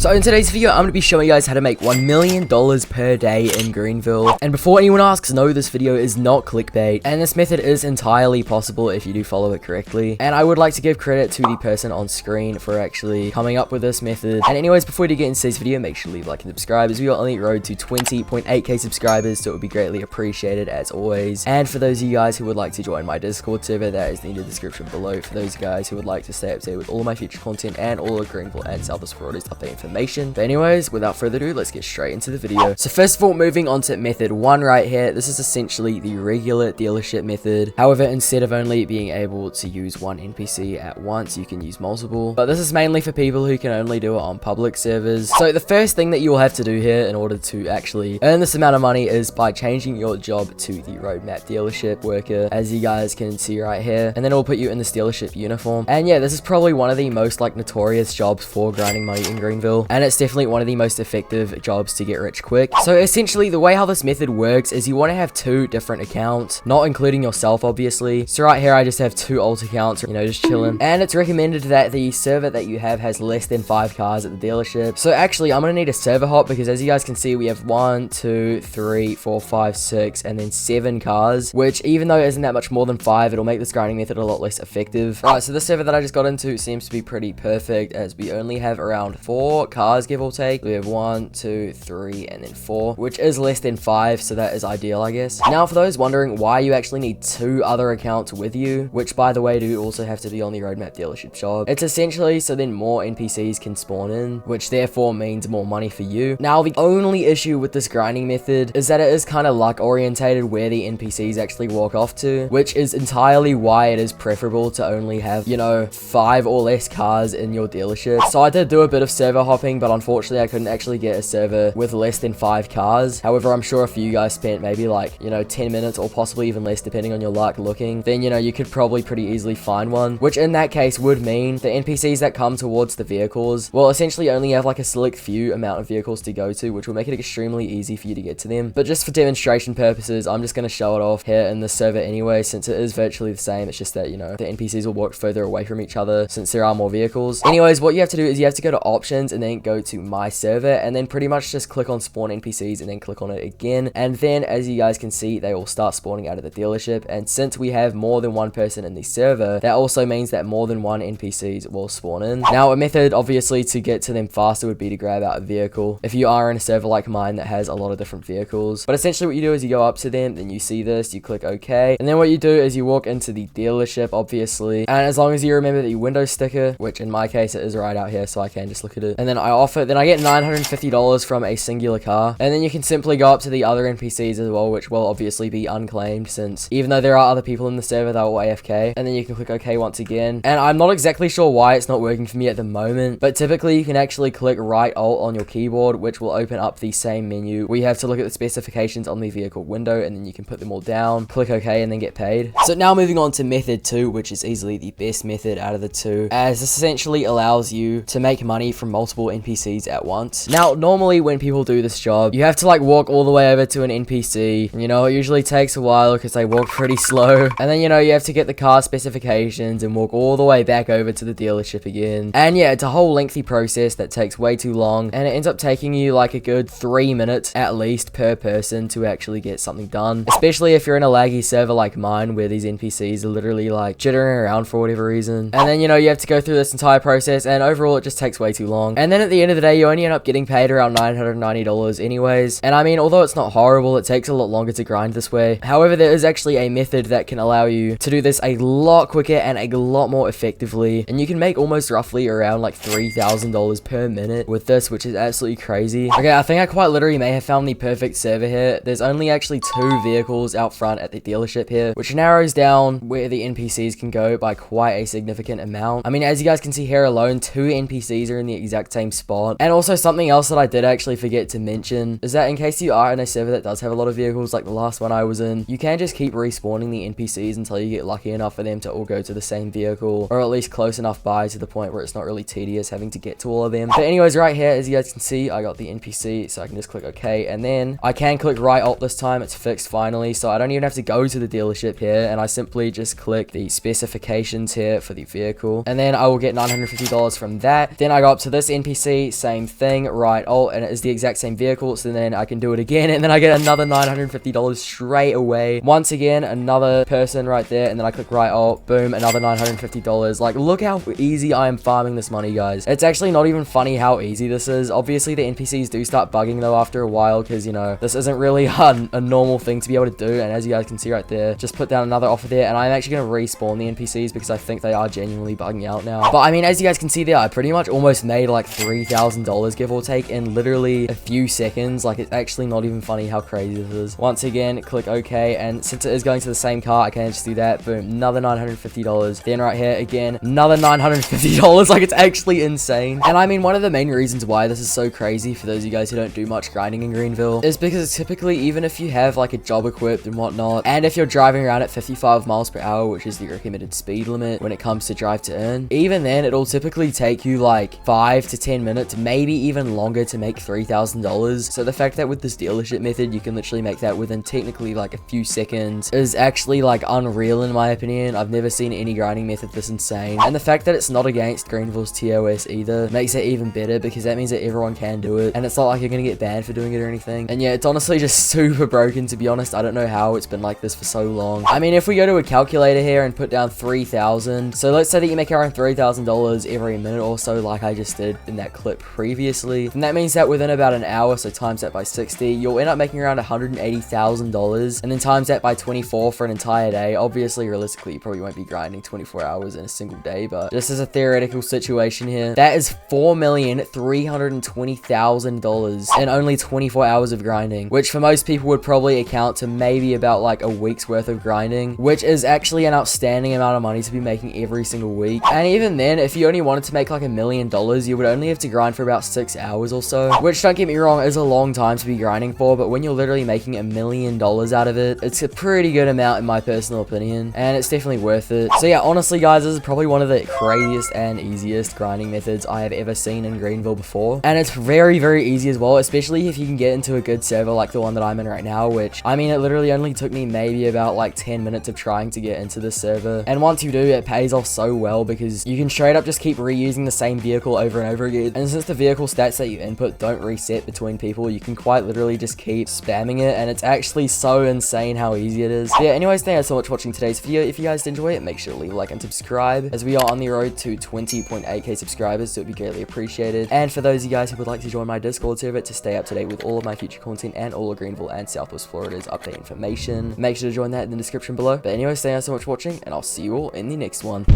So in today's video, I'm going to be showing you guys how to make $1 million per day in Greenville. And before anyone asks, no, this video is not clickbait. And this method is entirely possible if you do follow it correctly. And I would like to give credit to the person on screen for actually coming up with this method. And anyways, before we get into today's video, make sure to leave a like and subscribe as we are on the road to 20.8k subscribers. So it would be greatly appreciated as always. And for those of you guys who would like to join my Discord server, that is in the description below. For those guys who would like to stay up to date with all of my future content and all of Greenville and South Florida's update information. But anyways, without further ado, let's get straight into the video. So first of all, moving on to method 1 right here. This is essentially the regular dealership method. However, instead of only being able to use one NPC at once, you can use multiple. But this is mainly for people who can only do it on public servers. So the first thing that you will have to do here in order to actually earn this amount of money is by changing your job to the roadmap dealership worker, as you guys can see right here. And then it will put you in this dealership uniform. And yeah, this is probably one of the most notorious jobs for grinding money in Greenville. And it's definitely one of the most effective jobs to get rich quick. So essentially, the way how this method works is you want to have 2 different accounts, not including yourself, obviously. So right here, I just have 2 alt accounts, just chilling. And it's recommended that the server that you have has less than 5 cars at the dealership. So actually, I'm going to need a server hop because as you guys can see, we have 1, 2, 3, 4, 5, 6, and then 7 cars, which even though it isn't that much more than 5, it'll make this grinding method a lot less effective. Right, so the server that I just got into seems to be pretty perfect as we only have around 4 cars, give or take. We have 1, 2, 3, and then 4, which is less than 5, so that is ideal, I guess. Now, for those wondering why you actually need 2 other accounts with you, which by the way do also have to be on the roadmap dealership job, it's essentially so then more NPCs can spawn in, which therefore means more money for you. Now, the only issue with this grinding method is that it is kind of luck orientated where the NPCs actually walk off to, which is entirely why it is preferable to only have, 5 or less cars in your dealership. So I did do a bit of server hopping, but unfortunately I couldn't actually get a server with less than 5 cars. However, I'm sure if you guys spent maybe 10 minutes or possibly even less depending on your luck looking, then you could probably pretty easily find one, which in that case would mean the NPCs that come towards the vehicles will essentially only have a select few amount of vehicles to go to, which will make it extremely easy for you to get to them. But just for demonstration purposes, I'm just going to show it off here in the server anyway, since it is virtually the same. It's just that the NPCs will walk further away from each other since there are more vehicles. Anyways, what you have to do is you have to go to options and then go to my server, and then pretty much just click on spawn NPCs and then click on it again. And then as you guys can see, they will start spawning out of the dealership. And since we have more than 1 person in the server, that also means that more than 1 NPCs will spawn in. Now, a method obviously to get to them faster would be to grab out a vehicle if you are in a server like mine that has a lot of different vehicles. But essentially what you do is you go up to them, then you see this, you click OK, and then what you do is you walk into the dealership, obviously, and as long as you remember the window sticker, which in my case it is right out here, so I can just look at it, and then I get $950 from a singular car. And then you can simply go up to the other NPCs as well, which will obviously be unclaimed, since even though there are other people in the server, they will AFK. And then you can click OK once again. And I'm not exactly sure why it's not working for me at the moment, but typically you can actually click right alt on your keyboard, which will open up the same menu. We have to look at the specifications on the vehicle window, and then you can put them all down, click OK, and then get paid. So now moving on to method 2, which is easily the best method out of the 2, as this essentially allows you to make money from multiple NPCs at once. Now, normally when people do this job, you have to walk all the way over to an NPC. It usually takes a while because they walk pretty slow. And then, you have to get the car specifications and walk all the way back over to the dealership again. And yeah, it's a whole lengthy process that takes way too long. And it ends up taking you a good 3 minutes at least per person to actually get something done. Especially if you're in a laggy server like mine where these NPCs are literally jittering around for whatever reason. And then, you have to go through this entire process, and overall it just takes way too long. And then at the end of the day, you only end up getting paid around $990 anyways. And I mean, although it's not horrible, it takes a lot longer to grind this way. However, there is actually a method that can allow you to do this a lot quicker and a lot more effectively. And you can make almost roughly around $3,000 per minute with this, which is absolutely crazy. Okay, I think I quite literally may have found the perfect server here. There's only actually 2 vehicles out front at the dealership here, which narrows down where the NPCs can go by quite a significant amount. I mean, as you guys can see here alone, 2 NPCs are in the exact same spot. And also something else that I did actually forget to mention is that in case you are in a server that does have a lot of vehicles, like the last one I was in, you can just keep respawning the NPCs until you get lucky enough for them to all go to the same vehicle, or at least close enough by to the point where it's not really tedious having to get to all of them. But anyways, right here, as you guys can see, I got the NPC, so I can just click OK, and then I can click right alt this time. It's fixed finally, so I don't even have to go to the dealership here, and I simply just click the specifications here for the vehicle, and then I will get $950 from that. Then I go up to this NPC NPC, same thing, right alt, and it is the exact same vehicle, so then I can do it again, and then I get another $950 straight away. Once again, another person right there, and then I click right alt, boom, another $950. Like, look how easy I am farming this money, guys. It's actually not even funny how easy this is. Obviously, the NPCs do start bugging, though, after a while, because, you know, this isn't really a normal thing to be able to do, and as you guys can see right there, just put down another offer there, and I'm actually going to respawn the NPCs because I think they are genuinely bugging out now. But, I mean, as you guys can see there, I pretty much almost made, like, $3,000, give or take, in literally a few seconds. Like, it's actually not even funny how crazy this is. Once again, click OK, and since it is going to the same car, I can just do that. Boom, another $950. Then right here, again, another $950. Like, it's actually insane. And I mean, one of the main reasons why this is so crazy, for those of you guys who don't do much grinding in Greenville, is because typically, even if you have, like, a job equipped and whatnot, and if you're driving around at 55 miles per hour, which is the recommended speed limit when it comes to drive to earn, even then, it'll typically take you, like, 5 to 10 minutes, maybe even longer, to make $3,000. So the fact that with this dealership method, you can literally make that within technically, like, a few seconds is actually, like, unreal in my opinion. I've never seen any grinding method this insane. And the fact that it's not against Greenville's TOS either makes it even better, because that means that everyone can do it, and it's not like you're gonna get banned for doing it or anything. And yeah, it's honestly just super broken, to be honest. I don't know how it's been like this for so long. I mean, if we go to a calculator here and put down 3,000, so let's say that you make around $3,000 every minute or so, like I just did in that clip previously, and that means that within about an hour, so times that by 60, you'll end up making around $180,000, and then times that by 24 for an entire day. Obviously, realistically, you probably won't be grinding 24 hours in a single day, but this is a theoretical situation here. That is $4,320,000 in only 24 hours of grinding, which for most people would probably account to maybe about like a week's worth of grinding, which is actually an outstanding amount of money to be making every single week. And even then, if you only wanted to make like $1 million, you would only have to grind for about 6 hours or so, which, don't get me wrong, is a long time to be grinding for, but when you're literally making $1 million out of it, it's a pretty good amount in my personal opinion, and it's definitely worth it. So yeah, honestly guys, this is probably one of the craziest and easiest grinding methods I have ever seen in Greenville before, and it's very, very easy as well, especially if you can get into a good server like the one that I'm in right now, which, I mean, it literally only took me maybe about like 10 minutes of trying to get into this server, and once you do, it pays off so well, because you can straight up just keep reusing the same vehicle over and over again, and since the vehicle stats that you input don't reset between people, you can quite literally just keep spamming it, and it's actually so insane how easy it is. But yeah, anyways, thank you so much for watching today's video. If you guys did enjoy it, make sure to leave a like and subscribe, as we are on the road to 20.8k subscribers, so it'd be greatly appreciated. And for those of you guys who would like to join my Discord server to stay up to date with all of my future content and all of Greenville and Southwest Florida's update information, make sure to join that in the description below. But anyways, thank you so much for watching, and I'll see you all in the next one.